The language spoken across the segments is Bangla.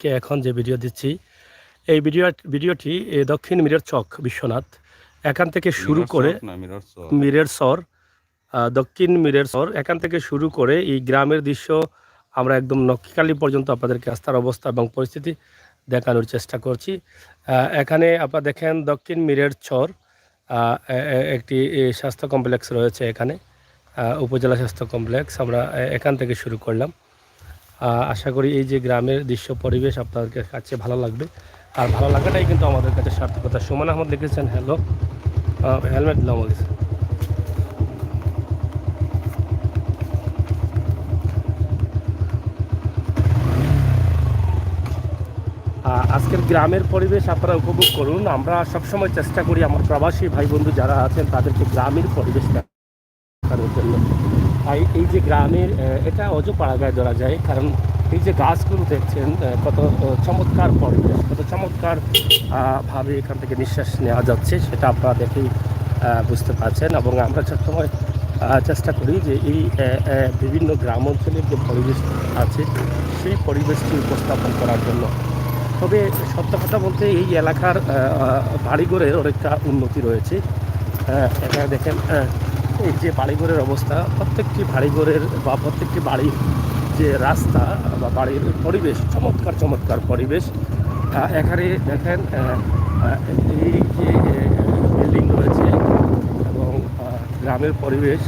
কে এখন যে ভিডিও দিচ্ছি এই ভিডিওটি দক্ষিণ মিরের চক বিশ্বনাথ এখান থেকে শুরু করে মিরের সর দক্ষিণ মিরের সর এখান থেকে শুরু করে এই গ্রামের দৃশ্য আমরা একদম নক্ষীকালী পর্যন্ত আপনাদেরকে রাস্তার অবস্থা এবং পরিস্থিতি দেখানোর চেষ্টা করছি। এখানে আপনারা দেখেন দক্ষিণ মিরের চর একটি স্বাস্থ্য কমপ্লেক্স রয়েছে এখানে, উপজেলা স্বাস্থ্য কমপ্লেক্স। আমরা এখান থেকে শুরু করলাম। আশা করি এই যে গ্রামের দৃশ্য পরিবেশ আপনাদের কাছে ভালো লাগবে, আর ভালো লাগাটাই কিন্তু আমাদের কাছে সার্থকতা। সুমন আহমদ লিখেছেন হ্যালো, হেলমেট দিলাম আমাকে। আজকের গ্রামের পরিবেশ আপনারা উপভোগ করুন। আমরা সবসময় চেষ্টা করি আমার প্রবাসী ভাই বন্ধু যারা আছেন তাদেরকে গ্রামের পরিবেশ দেখানোর জন্য। তাই এই যে গ্রামের এটা অজপাড়াগায় ধরা যায়, কারণ এই যে গাছগুলো দেখছেন কত চমৎকার পরিবেশ, কত চমৎকার ভাবে এখান থেকে নিঃশ্বাস নেওয়া যাচ্ছে সেটা আপনারা দেখেই বুঝতে পারছেন। এবং আমরা সবসময় চেষ্টা করি যে এই বিভিন্ন গ্রাম অঞ্চলের যে পরিবেশ আছে সেই পরিবেশটি উপস্থাপন করার জন্য। তবে সত্য কথা বলতে এই এলাকার বাড়িঘরের অনেকটা উন্নতি রয়েছে। এখানে দেখেন এই যে বাড়িঘরের অবস্থা, প্রত্যেকটি বাড়িঘরের বা প্রত্যেকটি বাড়ির যে রাস্তা বা বাড়ির পরিবেশ চমৎকার চমৎকার পরিবেশ। এখানে দেখেন এই যে বিল্ডিং রয়েছে এবং গ্রামের পরিবেশ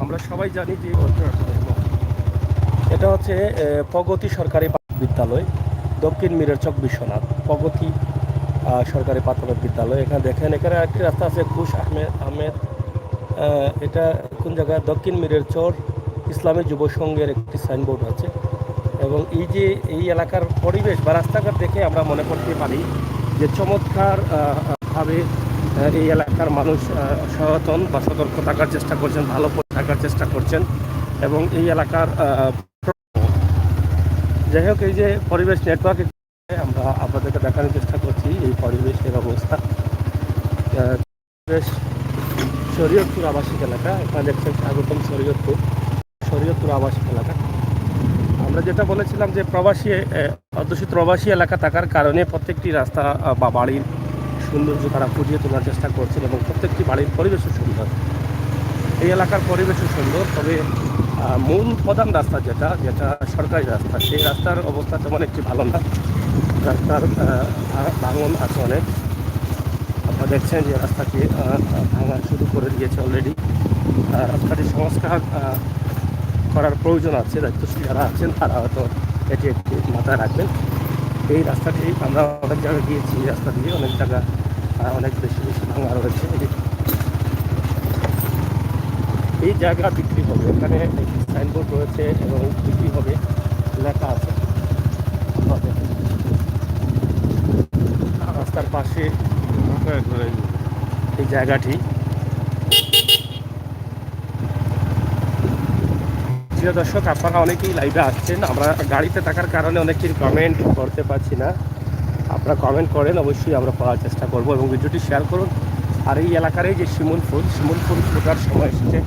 আমরা সবাই জানি যে এটা হচ্ছে প্রগতি সরকারি বিদ্যালয়, দক্ষিণ মিরের চক বিশ্বনাথ প্রগতি সরকারি প্রাথমিক বিদ্যালয়। এখানে দেখেন এখানে একটি রাস্তা আছে খুশ আহমেদ এটা কোন জায়গায়, দক্ষিণ মিরের চর ইসলামী যুব সংঘের একটি সাইনবোর্ড আছে। এবং এই যে এই এলাকার পরিবেশ বা রাস্তাঘাট দেখে আমরা মনে করতে পারি যে চমৎকার ভাবে এই এলাকার মানুষ সচেতন বা সতর্ক থাকার চেষ্টা করছেন, ভালো থাকার চেষ্টা করছেন। এবং এই এলাকার যাই হোক এই যে পরিবেশ নেটওয়ার্কে আমরা আপনাদেরকে দেখানোর চেষ্টা করছি এই পরিবেশের অবস্থা। বেশ শরীয়তপুর আবাসিক এলাকা, এখানে দেখছেন স্বাগতম শরীয়তপুর আবাসিক এলাকা। আমরা যেটা বলেছিলাম যে প্রবাসী অধ্যুষিত প্রবাসী এলাকা থাকার কারণে প্রত্যেকটি রাস্তা বা বাড়ির সৌন্দর্য তারা ফুটিয়ে তোলার চেষ্টা করছেন এবং প্রত্যেকটি বাড়ির পরিবেশও সুন্দর, এই এলাকার পরিবেশও সুন্দর। তবে মূল প্রধান রাস্তা যেটা সরকারি রাস্তা, সেই রাস্তার অবস্থা তেমন একটি ভালো না। রাস্তার ভাঙন আছে অনেক। আপনারা দেখছেন যে রাস্তাটি ভাঙা শুরু করে দিয়েছে অলরেডি। রাস্তাটি সংস্কার করার প্রয়োজন আছে, দায়িত্বশীল যারা আছেন তারা হয়তো এটি একটু মাথায় রাখবেন। এই রাস্তাটি আমরা অনেক জায়গায় গিয়েছি, এই রাস্তা দিয়ে অনেক জায়গা অনেক বেশি ভাঙা রয়েছে। এই জায়গা বিক্রি হবে, এখানে একটি সাইনবোর্ড রয়েছে এবং বিক্রি হবে লেখা আছে। রাস্তার পাশে এই জায়গাটি। প্রিয় দর্শক, আপনারা অনেকেই লাইভে আসছেন, আমরা গাড়িতে থাকার কারণে অনেকেই কমেন্ট করতে পারছি না। আপনারা কমেন্ট করেন, অবশ্যই আমরা পড়ার চেষ্টা করব এবং ভিডিওটি শেয়ার করুন। আর এই এলাকার এই যে শিমুল ফুল ফোটার সময় এসেছে,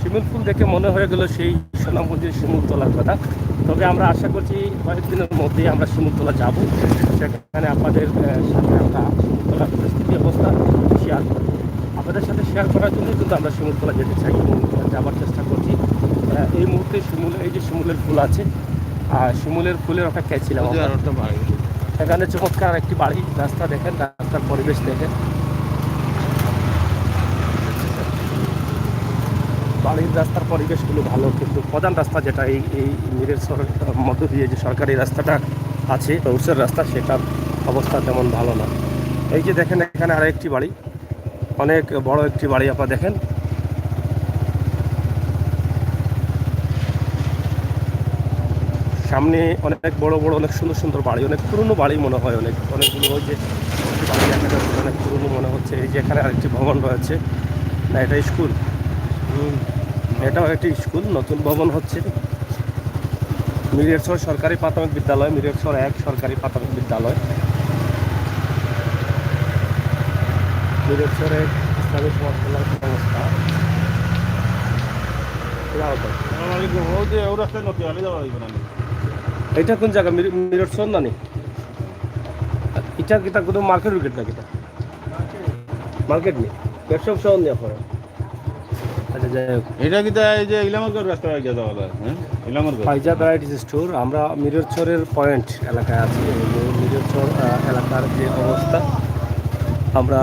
শিমুল ফুল দেখে মনে হয়ে গেল সেই সুনামগঞ্জের শিমুল তোলার কথা। তবে আমরা আশা করছি কয়েকদিনের মধ্যেই আমরা শিমুল তোলা যাব, সেখানে আপনাদের সাথে আমরা শিমুল তোলার পরিস্থিতি অবস্থা শেয়ার করব। আপনাদের সাথে শেয়ার করার জন্যই কিন্তু আমরা শিমুল তোলা যেতে চাই এবং যাবার চেষ্টা করছি। এই মুহূর্তে এই যে শিমুলের ফুল আছে, শিমুলের ফুলের অপেক্ষায় ছিলাম। এখানে চমৎকার একটি বাড়ি, রাস্তা দেখেন, রাস্তার পরিবেশ দেখেন, বাড়ির রাস্তার পরিবেশগুলো ভালো, কিন্তু প্রধান রাস্তা যেটা এই মিরের মধ্য দিয়ে যে সরকারি রাস্তাটা আছে রোডসের রাস্তা, সেটার অবস্থা তেমন ভালো না। এই যে দেখেন এখানে আরও একটি বাড়ি, অনেক বড় একটি বাড়ি আপনারা দেখেন। সামনে অনেক বড় বড় অনেক সুন্দর সুন্দর বাড়ি, অনেক পুরনো বাড়ি মনে হয়, অনেকগুলো ওই যে বাড়ি দেখা যাচ্ছে, অনেক পুরনো মনে হচ্ছে। এই যে এখানে আরেকটি ভবন রয়েছে, না এটা স্কুল, এটাও একটি স্কুল, নতুন ভবন হচ্ছে। মিরেরচর সরকারি প্রাথমিক বিদ্যালয়, মিরেরচর 1 সরকারি প্রাথমিক বিদ্যালয়, মিরেরচরের ইসলামী সমাজ কল্যাণ সংস্থা। এটা কোন জায়গা মিরর শোন না নি এটা কিতা কোনো মার্কেট উইকেট না কিতা মার্কেট নেই ব্যবসা শহর নেই আপনারা আচ্ছা যাই হোক এটা কি এই যে ইলামগড় রাস্তা গিয়ে যাওয়া যায় হ্যাঁ ইলামগড় ফাইজা ভ্যারাইটিস স্টোর আমরা মিররচরের পয়েন্ট এলাকায় আছি মিররচর এলাকার যে অবস্থা আমরা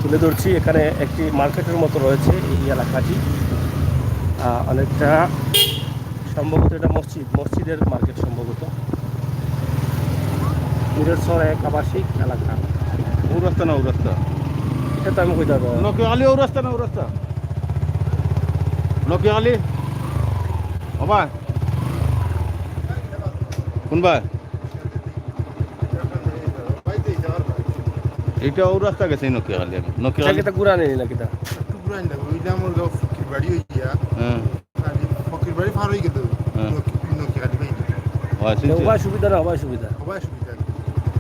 তুলে ধরছি এখানে একটি মার্কেটের মতো রয়েছে এই এলাকাটি অনেকটা সম্ভবত এটা মসজিদের মার্কেট সম্ভবত মিররচর এক আবাসিক এলাকা ও রাস্তা না ও রাস্তা এটা তো আমি কই যাবো নকিয়ালি ও রাস্তা না ও রাস্তা নকিয়ালি বাবা কোনবা এইটা ও রাস্তা গেছে নকিয়ালি নকিয়ালি এটা গুড়া নেই না কিতা টুকুরাই না ওইটা আমার গাঁও ফকির বাড়ি হইয়া হ্যাঁ ফকির বাড়ি পার হয়ে গেল নকি গাড়ি পাই না উভয় সুবিধা না উভয় সুবিধা সবাই সুবিধা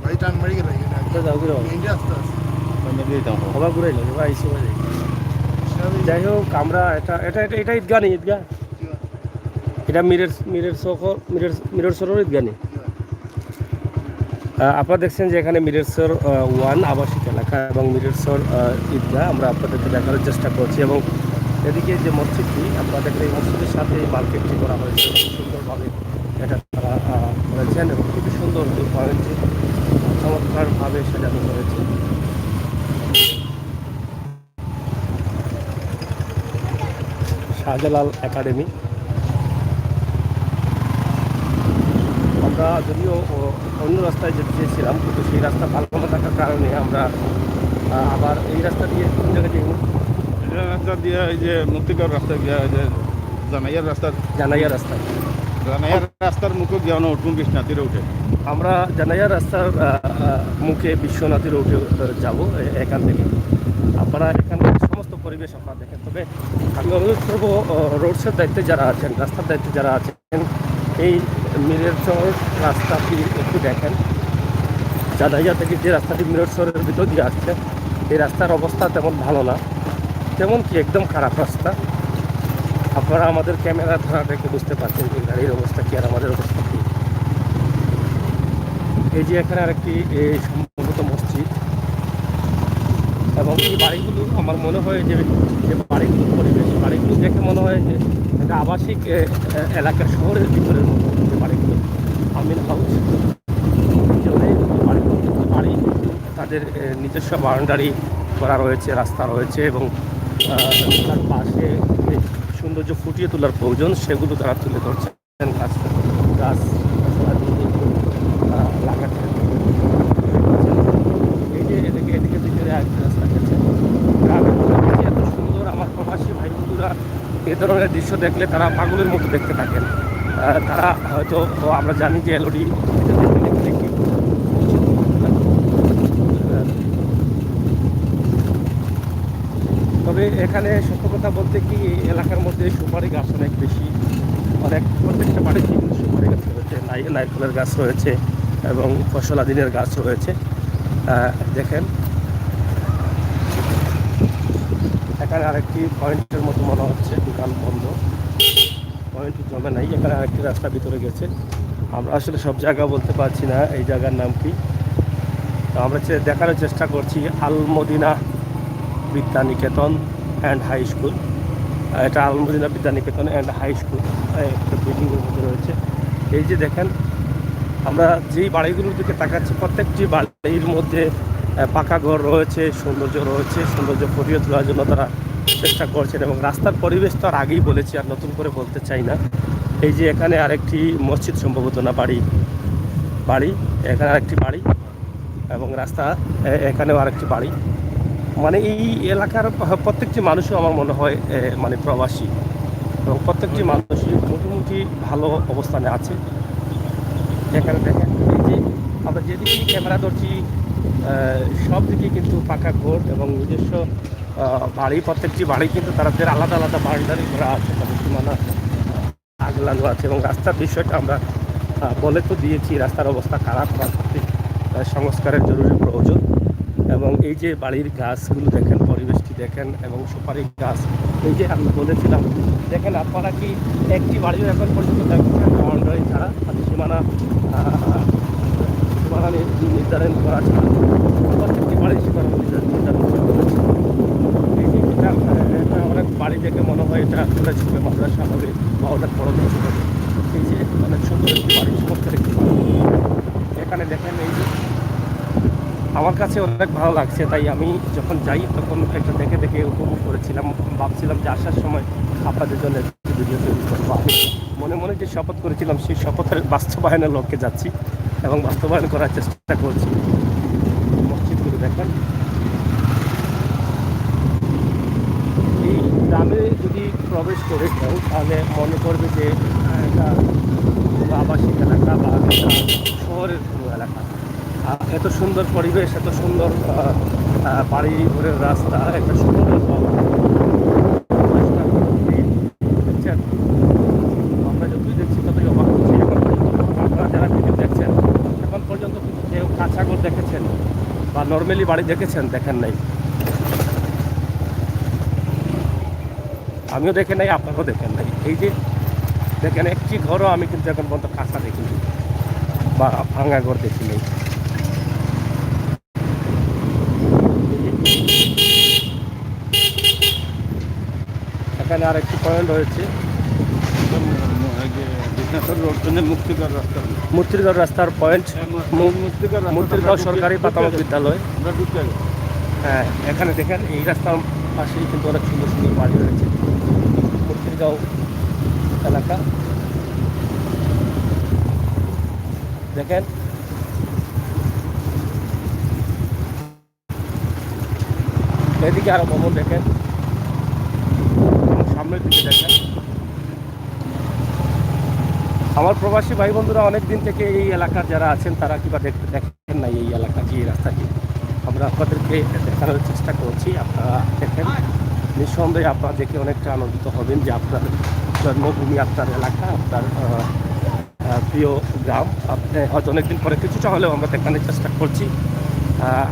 বাড়ি টান মারি গেল এটা যাও ঘুরে ইন্ডিয়া আস্তে আস্তে সবাই ঘুরে এলো ভাই যাই হোক আমরা এটা ঈদগাহ নেই ঈদগাহ এটা মিররচরের ঈদগাহ নেই আপনারা দেখছেন যে এখানে মিররচর 1 আবাসিক এলাকা এবং মিররচর ঈদগাহ আমরা আপনাদেরকে দেখানোর চেষ্টা করছি এবং এদিকে যে মসজিদটি আপনারা দেখেন এই মসজিদের সাথে এই মার্কেটটি করা হয়েছে খুব সুন্দরভাবে এটা তারা করেছেন এবং খুবই সুন্দর এই পয়েন্টটি চমৎকারভাবে সাজানো হয়েছে শাহজালাল একাডেমি আমরা যদিও অন্য রাস্তায় যেতে চেয়েছিলাম কিন্তু সেই রাস্তা ভালো না থাকার কারণে আমরা আবার এই রাস্তা দিয়ে কোন জায়গায় যাই রাস্তা দিয়ে এই যে মুক্তিগড় রাস্তা গিয়া এই যে জানাইয়ার রাস্তা জানাইয়ার রাস্তার মুখে গিয়া উঠুন বিশ্বনাথের উঠে আমরা জানাইয়ার রাস্তার মুখে বিশ্বনাথের উঠে যাব এখান থেকে আপনারা এখানকার সমস্ত পরিবেশ আপনারা দেখেন তবে আমি অনুরোধ করবো রোডসের দায়িত্বে যারা আছেন রাস্তার দায়িত্বে যারা আছেন এই মিররচর রাস্তাটি একটু দেখেন জানাইয়া থেকে যে রাস্তাটি মিররচরের ভিতর দিয়ে আসছে এই রাস্তার অবস্থা তেমন ভালো না তেমন কি একদম খারাপ রাস্তা আপনারা আমাদের ক্যামেরা ধরা দেখে বুঝতে পারছেন যে গাড়ির অবস্থা কি আর আমাদের অবস্থা কী এই যে এখানে আরেকটি সম্ভবত মসজিদ এবং এই বাড়িগুলো আমার মনে হয় যে বাড়িগুলোর পরিবেশ বাড়িগুলো দেখে মনে হয় যে একটা আবাসিক এলাকার শহরের ভিতরের মতো যে বাড়িগুলো আমিন হাউস বাড়ি তাদের নিজস্ব বাউন্ডারি করা রয়েছে রাস্তা রয়েছে এবং তার পাশে সৌন্দর্য ফুটিয়ে তোলার প্রয়োজন সেগুলো তারা তুলে ধরছেন গাছ লাগাচ্ছেন এই যে এদিকে ভিতরে একটা রাস্তা গেছে এত সুন্দর আমার প্রবাসী ভাই বন্ধুরা এ ধরনের দৃশ্য দেখলে তারা পাগলের মতো দেখতে থাকেন তারা হয়তো আমরা জানি যে এলওডি তবে এখানে সত্য কথা বলতে কি এই এলাকার মধ্যে সুপারি গাছ অনেক বেশি প্রত্যেকটা বাড়িতে কিন্তু সুপারি গাছ রয়েছে নারকেলের গাছ রয়েছে এবং ফসলাদিনের গাছ রয়েছে দেখেন এখানে আরেকটি পয়েন্টের মতো মনে হচ্ছে দোকান বন্ধ পয়েন্ট জমে নাই এখানে আরেকটি রাস্তা ভিতরে গেছে আমরা আসলে সব জায়গা বলতে পারছি না এই জায়গার নাম কি তো আমরা দেখানোর চেষ্টা করছি Al Madina Vidyaniketan and high school এটা Al Madina Vidyaniketan and high school একটা বিল্ডিংয়ের মধ্যে রয়েছে এই যে দেখেন আমরা যেই বাড়িগুলোর দিকে তাকাচ্ছি প্রত্যেকটি বাড়ির মধ্যে পাকা ঘর রয়েছে সৌন্দর্য ফুটিয়ে তোলার জন্য তারা চেষ্টা করছেন এবং রাস্তার পরিবেশ তো আর আগেই বলেছি আর নতুন করে বলতে চাই না এই যে এখানে আরেকটি মসজিদ সম্ভবত না বাড়ি এখানে আরেকটি বাড়ি এবং রাস্তা এখানেও আরেকটি বাড়ি মানে এই এলাকার প্রত্যেকটি মানুষও আমার মনে হয় মানে প্রবাসী এবং প্রত্যেকটি মানুষই মোটামুটি ভালো অবস্থানে আছে এখানে দেখেন এই যে আমরা যেদিকে ক্যামেরা ধরছি সব দিকে কিন্তু পাকা ঘর এবং নিজস্ব বাড়ি প্রত্যেকটি বাড়ি কিন্তু তাদের আলাদা আলাদা বাউন্ডারি করা আছে তাদের সীমানা আগলানো আছে এবং রাস্তার বিষয়টা আমরা বলে তো দিয়েছি রাস্তার অবস্থা খারাপ রাস্তাটি সংস্কারের জরুরি প্রয়োজন এবং এই যে বাড়ির গাছগুলো দেখেন পরিবেশটি দেখেন এবং সুপারি গাছ এই যে আমি বলেছিলাম দেখেন আপনারা কি একটি বাড়িও এখন পর্যন্ত দেখছেন বাউন্ডারি ছাড়া সীমানা সীমানা নির্ধারণ করা ছাড়া প্রত্যেকটি বাড়ি সীমানা নির্ধারণ করা হয়েছে। এই যে এটা অনেক বাড়ি দেখে মনে হয় এটা একটা ছোট মাদ্রাসা হবে বা অনেক বড় কিছু হবে। এই যে অনেক সুন্দর একটি বাড়ি, চমৎকার একটি বাড়ি। এখানে দেখেন এই যে আমার কাছে অনেক ভালো লাগছে, তাই আমি যখন যাই তখন একটা দেখে দেখে উপভোগ করেছিলাম। ভাবছিলাম যে আসার সময় আপনাদের জন্য একটি ভিডিও তৈরি করবো। আমি মনে মনে যে শপথ করেছিলাম সেই শপথের বাস্তবায়নের লক্ষ্যে যাচ্ছি এবং বাস্তবায়ন করার চেষ্টা করছি। মসজিদগুলো দেখেন, এই গ্রামে যদি প্রবেশ করে কেউ তাহলে মনে করবে যে এটা আবাসিক এলাকা বা একটা শহরের কোনো এলাকা। এত সুন্দর পরিবেশ, এত সুন্দর বাড়ি ঘরের রাস্তা, একটা সুন্দর দেখছেন। আমরা যতই দেখছি ততই অবাক হচ্ছি। এখন পর্যন্ত আপনারা যারা ভিডিও দেখছেন এখন পর্যন্ত কিন্তু কেউ কাঁচা ঘর দেখেছেন বা নর্মালি বাড়ি দেখেছেন? দেখেন নাই। আমিও দেখে নাই, আপনারাও দেখেন নাই। এই যে দেখেন একটি ঘরও আমি কিন্তু এখন পর্যন্ত কাঁচা দেখিনি বা ভাঙা ঘর দেখি নেই। এখানে আর একটি পয়েন্ট রয়েছে, মুক্তিরগড় রাস্তার পয়েন্ট, মুক্তিরগড় সরকারি প্রাথমিক বিদ্যালয়। হ্যাঁ, এখানে দেখেন এই রাস্তার পাশেই কিন্তু অনেক সুন্দর সুন্দর বাড়ি রয়েছে। মুক্তিরগাঁও এলাকা দেখেন, এদিকে আরো ভবন দেখেন, সামনের দিকে দেখেন। আমার প্রবাসী ভাই বন্ধুরা অনেক দিন থেকে এই এলাকার যারা আছেন তারা কিবা দেখেন না এই এলাকা, যে রাস্তাটি আমরা আপনাদেরকে দেখানোর চেষ্টা করছি। আপনারা দেখেন, নিঃসন্দেহে আপনারা দেখে অনেকটা আনন্দিত হবেন যে আপনার জন্মভূমি, আপনার এলাকা, আপনার প্রিয় গ্রাম আপনি হয়তো অনেকদিন পরে কিছুটা হলেও আমরা দেখানোর চেষ্টা করছি।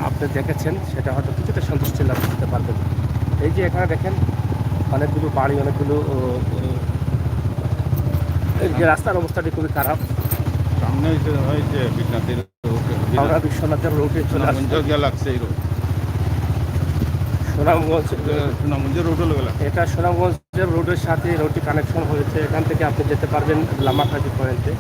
আপনি দেখেছেন সেটা হয়তো কিছুটা সন্তুষ্টি লাভ করতে পারবেন। এই যে এখানে দেখেন অনেকগুলো বাড়ি, অনেকগুলো যে রাস্তার অবস্থাটি খুবই খারাপ। সামনে হয়েছে আমরা বিশ্বনাথের রোডে চলে লাগছে এই রোড, সুনামগঞ্জ এটা সুনামগঞ্জের রোডের সাথে রোডটি কানেকশন হয়েছে। এখান থেকে আপনি যেতে পারবেন লামাকাজি পয়েন্টে।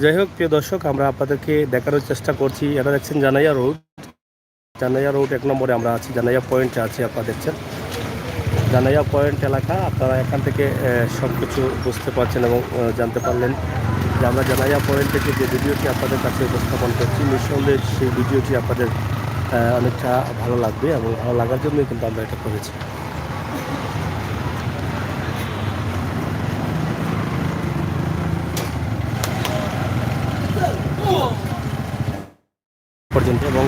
যাই হোক, প্রিয় দর্শক, আমরা আপনাদেরকে দেখানোর চেষ্টা করছি। এটা দেখছেন জানাইয়া রোড। জানাইয়া রোড 1 নম্বরে আমরা আছি, জানাইয়া পয়েন্টে আছি। আপনারা দেখছেন জানাইয়া পয়েন্ট এলাকা। আপনারা এখান থেকে সব কিছু বুঝতে পারছেন এবং জানতে পারলেন যে আমরা জানাইয়া পয়েন্ট থেকে যে ভিডিওটি আপনাদের কাছে উপস্থাপন করছি, নিঃসন্দেহে সেই ভিডিওটি আপনাদের অনেকটা ভালো লাগবে এবং ভালো লাগার জন্যই কিন্তু আমরা এটা করেছি। পর্যন্ত এবং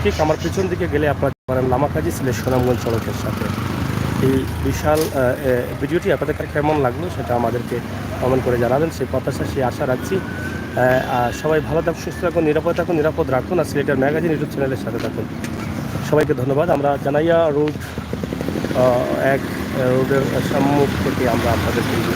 ঠিক আমার পিছন দিকে গেলে আপনারা পারেন লামাকাজি সিলেট সুনামগঞ্জ সড়কের সাথে। এই বিশাল ভিডিওটি আপনাদের কেমন লাগলো সেটা আমাদেরকে কমেন্ট করে জানাবেন, সেই প্রত্যাশা, সেই আশা রাখছি। সবাই ভালো থাকুন, সুস্থ থাকুন, নিরাপদ থাকুন, নিরাপদ রাখুন আর সিলেটের ম্যাগাজিন ইউটিউব চ্যানেলের সাথে থাকুন। সবাইকে ধন্যবাদ। আমরা জানাইয়া রোড 1 রোডের সম্মুখ থেকে আমরা আপনাদের দিয়েছি।